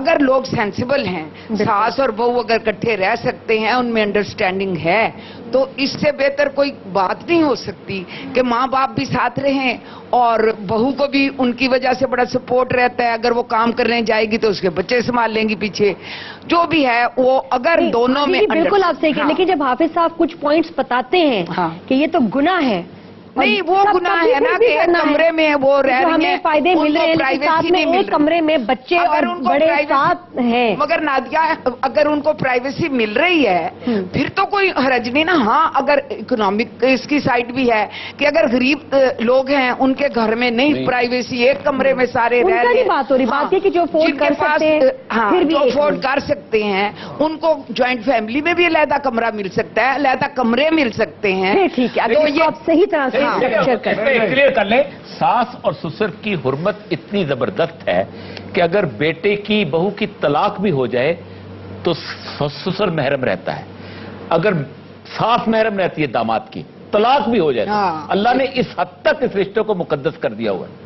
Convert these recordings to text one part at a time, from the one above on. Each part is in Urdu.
اگر لوگ سینسیبل ہیں، ساس اور بہو اگر اکٹھے رہ سکتے ہیں، ان میں انڈرسٹینڈنگ ہے، تو اس سے بہتر کوئی بات نہیں ہو سکتی کہ ماں باپ بھی ساتھ رہیں اور بہو کو بھی ان کی وجہ سے بڑا سپورٹ رہتا ہے. اگر وہ کام کرنے جائے گی تو اس کے بچے سنبھال لیں گی پیچھے، جو بھی ہے وہ اگر دونوں میں. بالکل آپ صحیح کہیں، لیکن جب حافظ صاحب کچھ پوائنٹس بتاتے ہیں کہ یہ تو گناہ ہے، نہیں وہ گناہ ہے نا کہ ایک کمرے میں وہ رہ رہی ہیں، ہمیں فائدے مل رہے ہیں لیکن ساتھ میں ایک کمرے میں بچے اور بڑے ساتھ ہیں. مگر نادیہ اگر ان کو پرائیویسی مل رہی ہے پھر تو کوئی حرج نہیں نا. ہاں اگر اکنامک اس کی سائڈ بھی ہے کہ اگر غریب لوگ ہیں ان کے گھر میں نہیں پرائیویسی، ایک کمرے میں سارے رہ رہے ہیں، بات ہو رہی بات یہ کہ جو افورڈ کر سکتے ہیں پھر بھی افورڈ کر سکتے ہیں ان کو جوائنٹ فیملی میں بھی علیحدہ کمرہ مل سکتا ہے، علیحدہ کمرے مل سکتے ہیں. ٹھیک ہے، اگر یہ آپ صحیح طرح سے کلیئر کر لیں، ساس اور سسر کی حرمت اتنی زبردست ہے کہ اگر بیٹے کی بہو کی طلاق بھی ہو جائے تو سسر محرم رہتا ہے، اگر ساس محرم رہتی ہے داماد کی، طلاق بھی ہو جائے اللہ نے اس حد تک اس رشتے کو مقدس کر دیا ہوا ہے.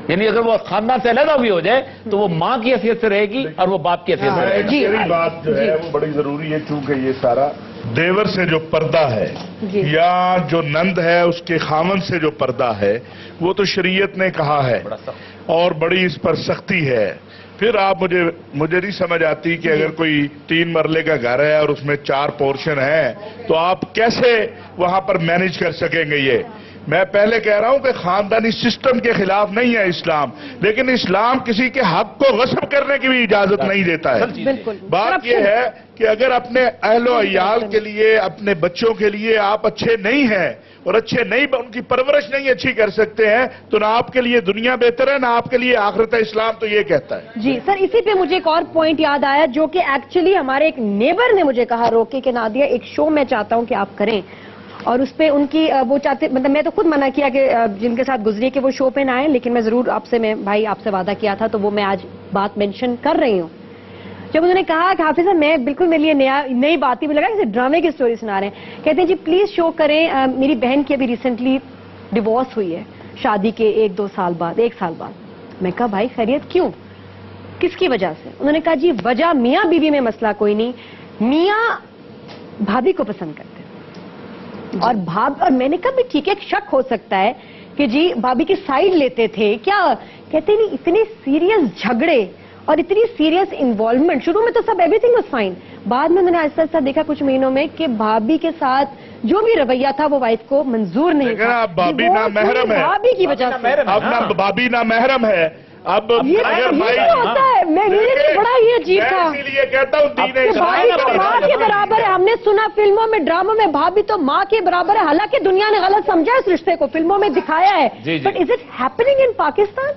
یعنی اگر وہ خاندان سے علیحدہ بھی ہو جائے تو وہ ماں کی حیثیت سے رہے گی اور وہ باپ کی حیثیت سے رہے گی. میری بات جو ہے وہ بڑی ضروری ہے، چونکہ یہ سارا دیور سے جو پردہ ہے یا جو نند ہے اس کے خامن سے جو پردہ ہے وہ تو شریعت نے کہا ہے اور بڑی اس پر سختی ہے. پھر آپ مجھے نہیں سمجھ آتی کہ اگر کوئی 3 مرلے کا گھر ہے اور اس میں 4 پورشن ہیں تو آپ کیسے وہاں پر مینج کر سکیں گے. یہ میں پہلے کہہ رہا ہوں کہ خاندانی سسٹم کے خلاف نہیں ہے اسلام، لیکن اسلام کسی کے حق کو غصب کرنے کی بھی اجازت نہیں دیتا ہے. بات یہ ہے کہ اگر اپنے اہل و عیال کے لیے، اپنے بچوں کے لیے آپ اچھے نہیں ہیں اور اچھے نہیں، ان کی پرورش نہیں اچھی کر سکتے ہیں تو نہ آپ کے لیے دنیا بہتر ہے نہ آپ کے لیے آخرت. اسلام تو یہ کہتا ہے. جی سر، اسی پہ مجھے ایک اور پوائنٹ یاد آیا جو کہ ایکچولی ہمارے ایک نیبر نے مجھے کہا روکے کہ نادیہ ایک شو میں چاہتا ہوں کہ آپ کریں، اور اس پہ ان کی وہ چاہتے، مطلب میں تو خود منع کیا کہ جن کے ساتھ گزری کہ وہ شو پہ نہ آئیں، لیکن میں ضرور آپ سے، میں بھائی آپ سے وعدہ کیا تھا تو وہ میں آج بات مینشن کر رہی ہوں. جب انہوں نے کہا کہ حافظ صاحب میں بالکل میرے لیے نئی بات ہی، مجھے لگا جیسے ڈرامے کی سٹوری سنا رہے ہیں. کہتے ہیں جی پلیز شو کریں، میری بہن کی ابھی ریسنٹلی ڈیورس ہوئی ہے شادی کے 1 سال بعد. میں کہا بھائی خیریت کیوں، کس کی وجہ سے؟ انہوں نے کہا جی وجہ میاں بیوی میں مسئلہ کوئی نہیں، میاں بھابھی کو پسند کرتے اور اور میں نے کہا بھی ٹھیک ہے، ایک شک ہو سکتا ہے کہ جی بھابھی کی سائیڈ لیتے تھے کیا. کہتے نہیں اتنے سیریس جھگڑے اور اتنی سیریس انوالومنٹ، شروع میں تو سب ایوری تھنگ واز فائن، بعد میں میں نے آہستہ آہستہ دیکھا کچھ مہینوں میں کہ بھابھی کے ساتھ جو بھی رویہ تھا وہ وائف کو منظور نہیں تھا. بھابھی نہ محرم ہے، بھابھی کی وجہ سے اب نہ بھابھی نہ محرم ہے. اب ہوتا ہے، میں بڑا ہی عجیب تھا، اسی لیے کہتا ہوں بھابھی تو ماں کے برابر ہے. ہم نے سنا فلموں میں، ڈراموں میں بھابھی تو ماں کے برابر ہے، حالانکہ دنیا نے غلط سمجھا اس رشتے کو، فلموں میں دکھایا ہے. But is it happening in Pakistan?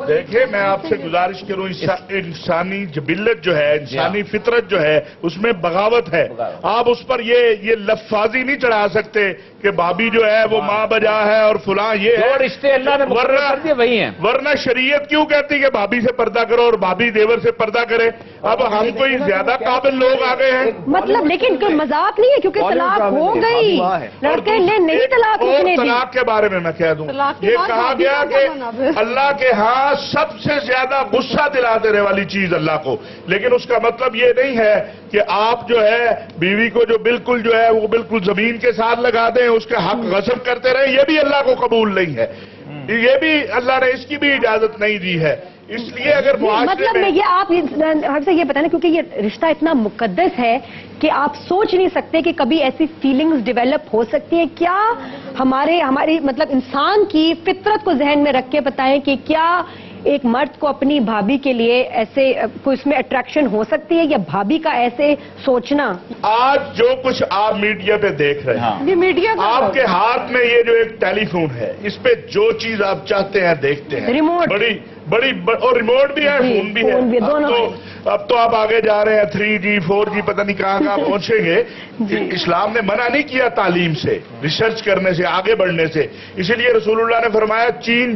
دیکھیں میں آپ سے گزارش کروں، انسانی جبلت جو ہے، انسانی فطرت جو ہے اس میں بغاوت ہے. آپ اس پر یہ لفاظی نہیں چڑھا سکتے کہ بھابھی جو ہے وہ ماں بجا ہے اور فلاں یہ ہے. رشتے اللہ نے مقرر کر دیے وہی ہیں. ورنہ شریعت کیوں کہتی کہ بھابھی سے پردہ کرو اور بھابھی دیور سے پردہ کرے؟ اب ہم کوئی زیادہ قابل لوگ آ گئے ہیں مطلب، لیکن کوئی مذاق نہیں ہے کیونکہ طلاق ہو گئی، لڑکے نے نہیں طلاق اور دی. طلاق کے بارے میں میں کہہ دوں، یہ کہا گیا کہ اللہ کے ہاں سب سے زیادہ غصہ دلا دینے والی چیز اللہ کو، لیکن اس کا مطلب یہ نہیں ہے کہ آپ جو ہے بیوی کو جو بالکل جو ہے وہ بالکل زمین کے ساتھ لگا دیں، اس کے حق غصب کرتے رہیں. یہ بھی اللہ کو قبول نہیں ہے، یہ بھی اللہ نے اس کی بھی اجازت نہیں دی ہے. اس لیے اگر مطلب میں یہ آپ ہم سے یہ بتانا، کیونکہ یہ رشتہ اتنا مقدس ہے کہ آپ سوچ نہیں سکتے کہ کبھی ایسی فیلنگز ڈیولپ ہو سکتی ہیں. کیا ہماری مطلب انسان کی فطرت کو ذہن میں رکھ کے بتائیں کہ کیا ایک مرد کو اپنی بھابھی کے لیے ایسے کوئی اس میں اٹریکشن ہو سکتی ہے، یا بھابھی کا ایسے سوچنا؟ آج جو کچھ آپ میڈیا پہ دیکھ رہے ہیں، میڈیا آپ کے ہاتھ میں یہ جو ایک ٹیلی فون ہے، اس پہ جو چیز آپ چاہتے ہیں دیکھتے ہیں. ریموٹ بڑی اور ریموٹ بھی ہے، فون بھی ہے. اب تو آپ آگے جا رہے ہیں 3G 4G پتہ نہیں کہاں پہنچیں گے. اسلام نے منع نہیں کیا تعلیم سے، ریسرچ کرنے سے، آگے بڑھنے سے. اسی لیے رسول اللہ نے فرمایا چین